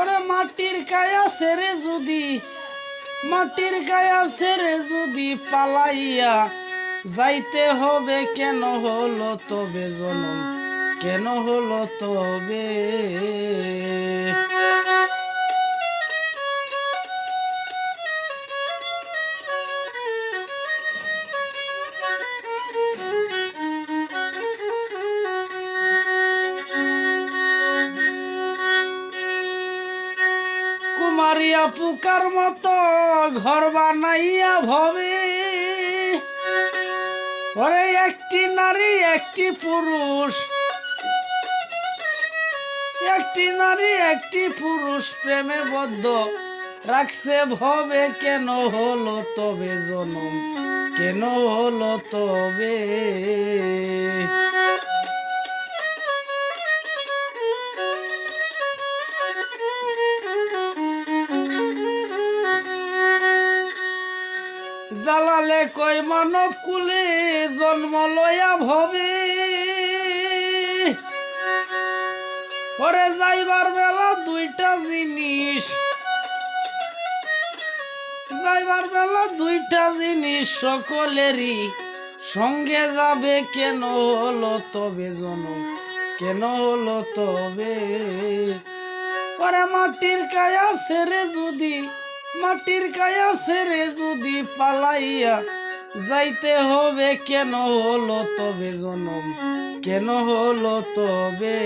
ওরে মাটির কায়া সেরে যদি মাটির কায়া সেরে যদি পালাইয়া যাইতে হবে, কেন হলো তবে জনম, কেন হলো তবে? কুমারিয়া পুকার মতো ঘর বানাইয়া ভবে, ওরে একটি নারী একটি পুরুষ, একটি নারী একটি পুরুষ প্রেমে বদ্ধ রাখছে ভবে, কেন হলো তবে জনম, কেন হলো তবে? জালালে কই মানব কুলে জন্ম লয়া ভবে, পরে যাইবার বেলা দুইটা জিনিস, যাইবার বেলা দুইটা জিনিস সকলেরই সঙ্গে যাবে, কেন হলো তবে জনম, কেন হলো তবে? পরে মাটির কায়া ছেড়ে যদি, মাটির কায়া ছেড়ে যদি পালাইয়া যাইতে হবে, কেন হলো তবে জনম, কেন হলো তবে?